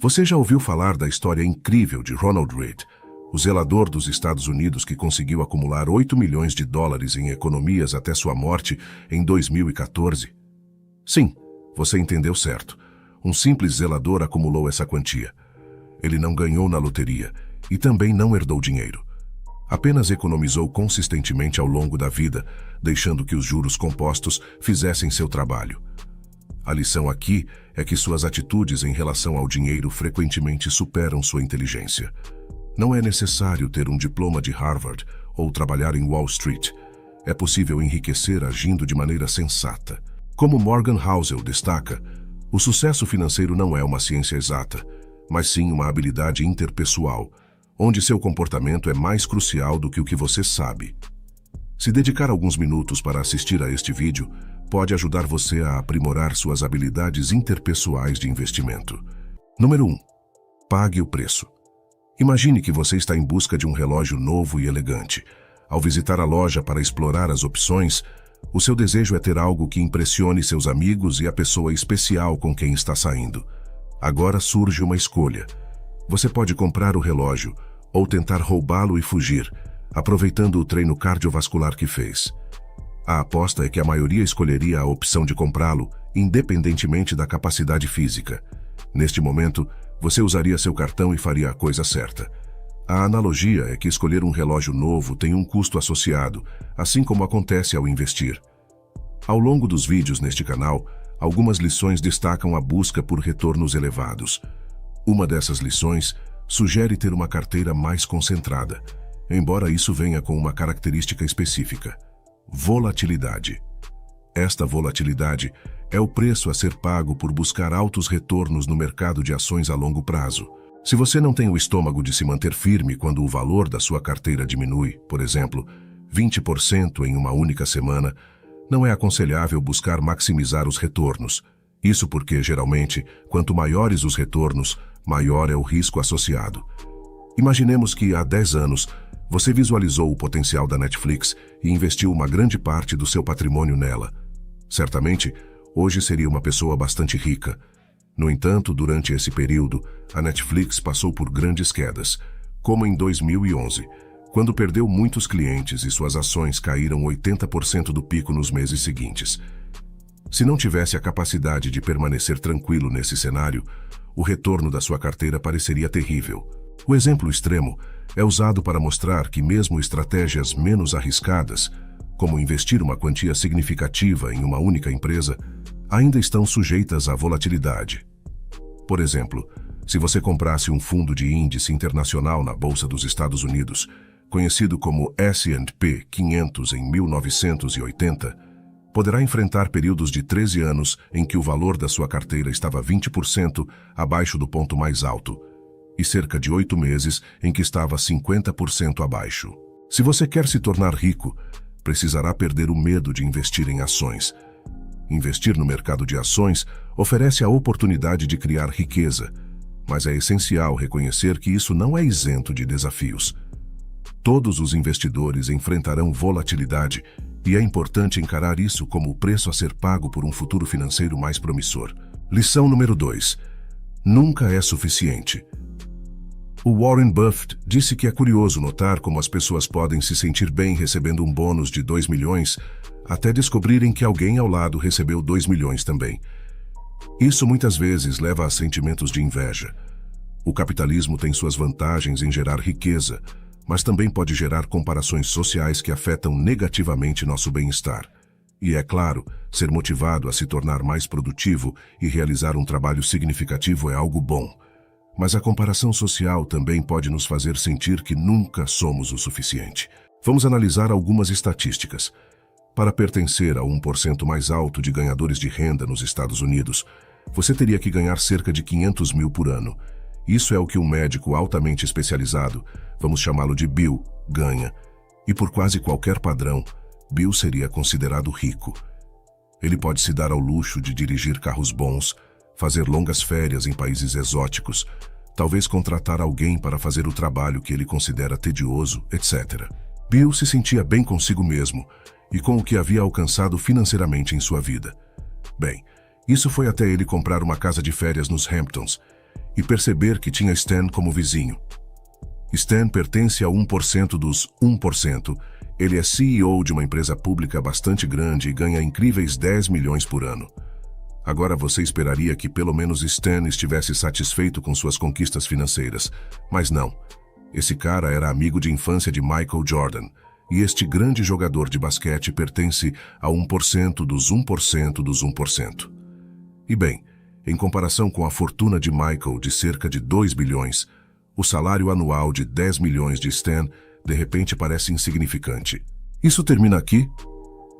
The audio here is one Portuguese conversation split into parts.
Você já ouviu falar da história incrível de Ronald Reagan, o zelador dos Estados Unidos que conseguiu acumular 8 milhões de dólares em economias até sua morte em 2014? Sim, você entendeu certo. Um simples zelador acumulou essa quantia. Ele não ganhou na loteria e também não herdou dinheiro. Apenas economizou consistentemente ao longo da vida, deixando que os juros compostos fizessem seu trabalho. A lição aqui é que suas atitudes em relação ao dinheiro frequentemente superam sua inteligência. Não é necessário ter um diploma de Harvard ou trabalhar em Wall Street. É possível enriquecer agindo de maneira sensata. Como Morgan Housel destaca, o sucesso financeiro não é uma ciência exata, mas sim uma habilidade interpessoal, onde seu comportamento é mais crucial do que o que você sabe. Se dedicar alguns minutos para assistir a este vídeo, pode ajudar você a aprimorar suas habilidades interpessoais de investimento. Número 1. Pague o preço. Imagine que você está em busca de um relógio novo e elegante. Ao visitar a loja para explorar as opções, o seu desejo é ter algo que impressione seus amigos e a pessoa especial com quem está saindo. Agora surge uma escolha. Você pode comprar o relógio ou tentar roubá-lo e fugir, aproveitando o treino cardiovascular que fez. A aposta é que a maioria escolheria a opção de comprá-lo, independentemente da capacidade física. Neste momento, você usaria seu cartão e faria a coisa certa. A analogia é que escolher um relógio novo tem um custo associado, assim como acontece ao investir. Ao longo dos vídeos neste canal, algumas lições destacam a busca por retornos elevados. Uma dessas lições sugere ter uma carteira mais concentrada, embora isso venha com uma característica específica: volatilidade. Esta volatilidade é o preço a ser pago por buscar altos retornos no mercado de ações a longo prazo. Se você não tem o estômago de se manter firme quando o valor da sua carteira diminui, por exemplo, 20% em uma única semana, não é aconselhável buscar maximizar os retornos. Isso porque, geralmente, quanto maiores os retornos, maior é o risco associado. Imaginemos que, há 10 anos, você visualizou o potencial da Netflix e investiu uma grande parte do seu patrimônio nela. Certamente, hoje seria uma pessoa bastante rica. No entanto, durante esse período, a Netflix passou por grandes quedas, como em 2011, quando perdeu muitos clientes e suas ações caíram 80% do pico nos meses seguintes. Se não tivesse a capacidade de permanecer tranquilo nesse cenário, o retorno da sua carteira pareceria terrível. O exemplo extremo é usado para mostrar que mesmo estratégias menos arriscadas, como investir uma quantia significativa em uma única empresa, ainda estão sujeitas à volatilidade. Por exemplo, se você comprasse um fundo de índice internacional na Bolsa dos Estados Unidos, conhecido como S&P 500 em 1980, poderá enfrentar períodos de 13 anos em que o valor da sua carteira estava 20% abaixo do ponto mais alto, e cerca de 8 meses em que estava 50% abaixo. Se você quer se tornar rico, precisará perder o medo de investir em ações. Investir no mercado de ações oferece a oportunidade de criar riqueza, mas é essencial reconhecer que isso não é isento de desafios. Todos os investidores enfrentarão volatilidade e é importante encarar isso como o preço a ser pago por um futuro financeiro mais promissor. Lição número 2. Nunca é suficiente. O Warren Buffett disse que é curioso notar como as pessoas podem se sentir bem recebendo um bônus de 2 milhões até descobrirem que alguém ao lado recebeu 2 milhões também. Isso muitas vezes leva a sentimentos de inveja. O capitalismo tem suas vantagens em gerar riqueza, mas também pode gerar comparações sociais que afetam negativamente nosso bem-estar. E, é claro, ser motivado a se tornar mais produtivo e realizar um trabalho significativo é algo bom. Mas a comparação social também pode nos fazer sentir que nunca somos o suficiente. Vamos analisar algumas estatísticas. Para pertencer a 1% mais alto de ganhadores de renda nos Estados Unidos, você teria que ganhar cerca de 500 mil por ano. Isso é o que um médico altamente especializado, vamos chamá-lo de Bill, ganha. E por quase qualquer padrão, Bill seria considerado rico. Ele pode se dar ao luxo de dirigir carros bons, fazer longas férias em países exóticos, talvez contratar alguém para fazer o trabalho que ele considera tedioso, etc. Bill se sentia bem consigo mesmo e com o que havia alcançado financeiramente em sua vida. Bem, isso foi até ele comprar uma casa de férias nos Hamptons, e perceber que tinha Stan como vizinho. Stan pertence a 1% dos 1%. Ele é CEO de uma empresa pública bastante grande e ganha incríveis 10 milhões por ano. Agora você esperaria que pelo menos Stan estivesse satisfeito com suas conquistas financeiras, mas não. Esse cara era amigo de infância de Michael Jordan, e este grande jogador de basquete pertence a 1% dos 1% dos 1%. E bem, em comparação com a fortuna de Michael de cerca de 2 bilhões, o salário anual de 10 milhões de Stan de repente parece insignificante. Isso termina aqui?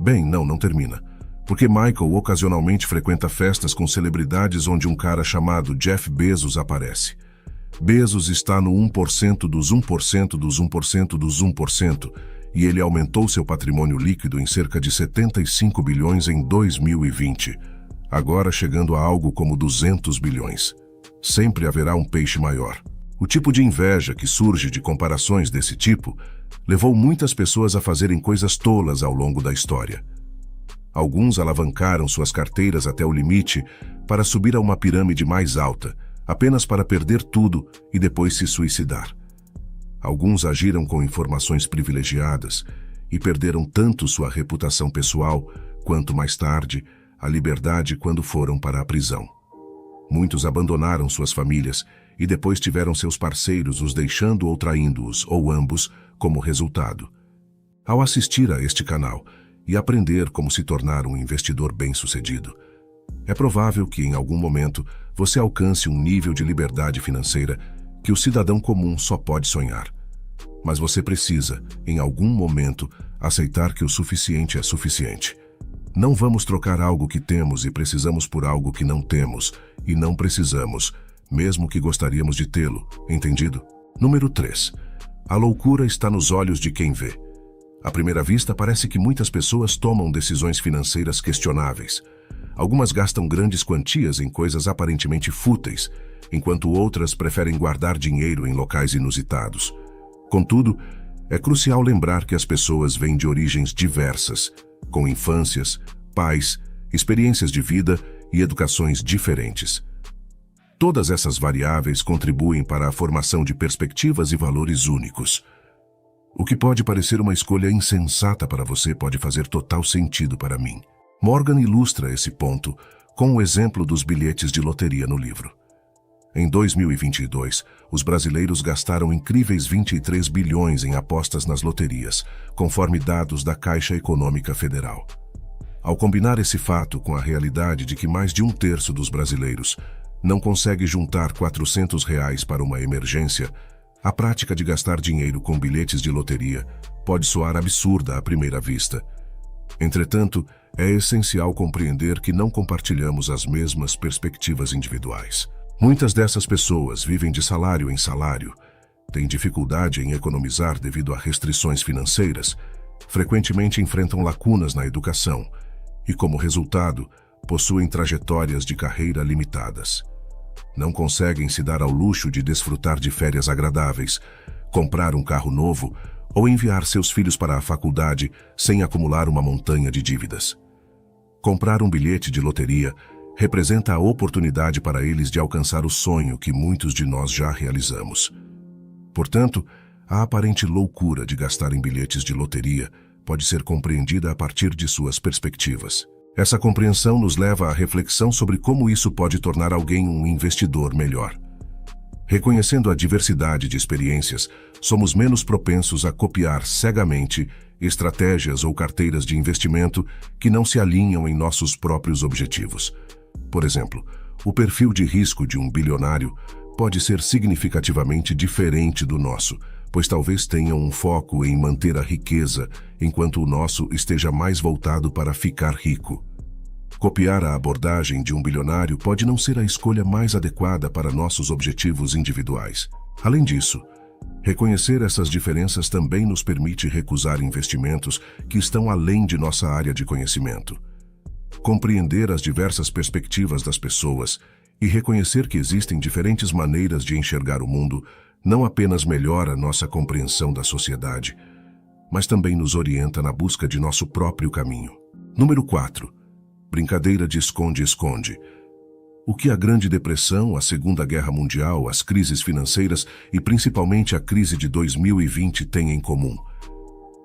Bem, não termina. Porque Michael ocasionalmente frequenta festas com celebridades onde um cara chamado Jeff Bezos aparece. Bezos está no 1% dos 1% dos 1% dos 1%, e ele aumentou seu patrimônio líquido em cerca de 75 bilhões em 2020, agora chegando a algo como 200 bilhões. Sempre haverá um peixe maior. O tipo de inveja que surge de comparações desse tipo levou muitas pessoas a fazerem coisas tolas ao longo da história. Alguns alavancaram suas carteiras até o limite para subir a uma pirâmide mais alta, apenas para perder tudo e depois se suicidar. Alguns agiram com informações privilegiadas e perderam tanto sua reputação pessoal, quanto mais tarde, a liberdade quando foram para a prisão. Muitos abandonaram suas famílias e depois tiveram seus parceiros os deixando ou traindo-os, ou ambos, como resultado. Ao assistir a este canal e aprender como se tornar um investidor bem-sucedido, é provável que em algum momento você alcance um nível de liberdade financeira que o cidadão comum só pode sonhar. Mas você precisa, em algum momento, aceitar que o suficiente é suficiente. Não vamos trocar algo que temos e precisamos por algo que não temos e não precisamos, mesmo que gostaríamos de tê-lo, entendido? Número 3. A loucura está nos olhos de quem vê. À primeira vista, parece que muitas pessoas tomam decisões financeiras questionáveis. Algumas gastam grandes quantias em coisas aparentemente fúteis, enquanto outras preferem guardar dinheiro em locais inusitados. Contudo, é crucial lembrar que as pessoas vêm de origens diversas, com infâncias, pais, experiências de vida e educações diferentes. Todas essas variáveis contribuem para a formação de perspectivas e valores únicos. O que pode parecer uma escolha insensata para você pode fazer total sentido para mim. Morgan ilustra esse ponto com o exemplo dos bilhetes de loteria no livro. Em 2022, os brasileiros gastaram incríveis 23 bilhões em apostas nas loterias, conforme dados da Caixa Econômica Federal. Ao combinar esse fato com a realidade de que mais de 1/3 dos brasileiros não consegue juntar R$ 400 para uma emergência, a prática de gastar dinheiro com bilhetes de loteria pode soar absurda à primeira vista. Entretanto, é essencial compreender que não compartilhamos as mesmas perspectivas individuais. Muitas dessas pessoas vivem de salário em salário, têm dificuldade em economizar devido a restrições financeiras, frequentemente enfrentam lacunas na educação e, como resultado, possuem trajetórias de carreira limitadas. Não conseguem se dar ao luxo de desfrutar de férias agradáveis, comprar um carro novo ou enviar seus filhos para a faculdade sem acumular uma montanha de dívidas. Comprar um bilhete de loteria representa a oportunidade para eles de alcançar o sonho que muitos de nós já realizamos. Portanto, a aparente loucura de gastar em bilhetes de loteria pode ser compreendida a partir de suas perspectivas. Essa compreensão nos leva à reflexão sobre como isso pode tornar alguém um investidor melhor. Reconhecendo a diversidade de experiências, somos menos propensos a copiar cegamente estratégias ou carteiras de investimento que não se alinham em nossos próprios objetivos. Por exemplo, o perfil de risco de um bilionário pode ser significativamente diferente do nosso, pois talvez tenham um foco em manter a riqueza, enquanto o nosso esteja mais voltado para ficar rico. Copiar a abordagem de um bilionário pode não ser a escolha mais adequada para nossos objetivos individuais. Além disso, reconhecer essas diferenças também nos permite recusar investimentos que estão além de nossa área de conhecimento. Compreender as diversas perspectivas das pessoas e reconhecer que existem diferentes maneiras de enxergar o mundo não apenas melhora nossa compreensão da sociedade, mas também nos orienta na busca de nosso próprio caminho. Número 4. Brincadeira de esconde-esconde. O que a Grande Depressão, a Segunda Guerra Mundial, as crises financeiras e principalmente a crise de 2020 têm em comum?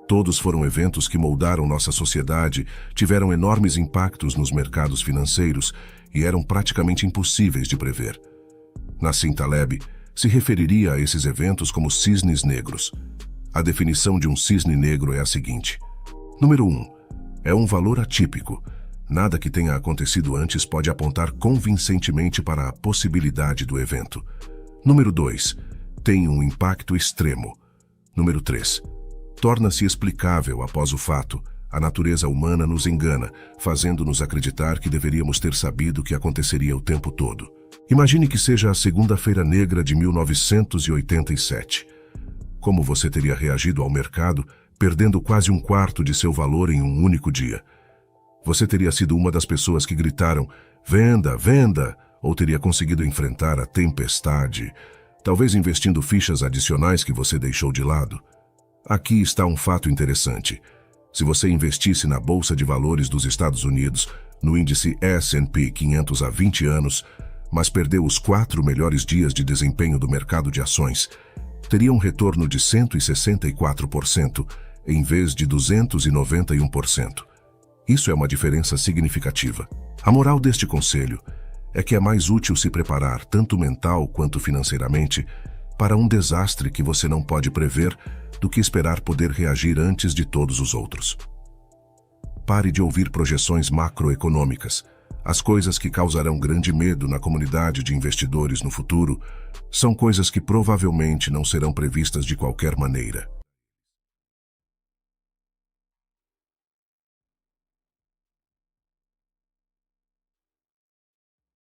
Todos foram eventos que moldaram nossa sociedade, tiveram enormes impactos nos mercados financeiros e eram praticamente impossíveis de prever. Nassim Taleb se referiria a esses eventos como cisnes negros. A definição de um cisne negro é a seguinte: número 1. É um valor atípico. Nada que tenha acontecido antes pode apontar convincentemente para a possibilidade do evento. Número 2. Tem um impacto extremo. Número 3. Torna-se explicável após o fato. A natureza humana nos engana, fazendo-nos acreditar que deveríamos ter sabido que aconteceria o tempo todo. Imagine que seja a Segunda-feira Negra de 1987. Como você teria reagido ao mercado, perdendo quase um quarto de seu valor em um único dia? Você teria sido uma das pessoas que gritaram, "Venda, venda!" Ou teria conseguido enfrentar a tempestade, talvez investindo fichas adicionais que você deixou de lado? Aqui está um fato interessante. Se você investisse na Bolsa de Valores dos Estados Unidos, no índice S&P 500 há 20 anos, mas perdeu os 4 melhores dias de desempenho do mercado de ações, teria um retorno de 164%, em vez de 291%. Isso é uma diferença significativa. A moral deste conselho é que é mais útil se preparar, tanto mental quanto financeiramente, para um desastre que você não pode prever do que esperar poder reagir antes de todos os outros. Pare de ouvir projeções macroeconômicas. As coisas que causarão grande medo na comunidade de investidores no futuro são coisas que provavelmente não serão previstas de qualquer maneira.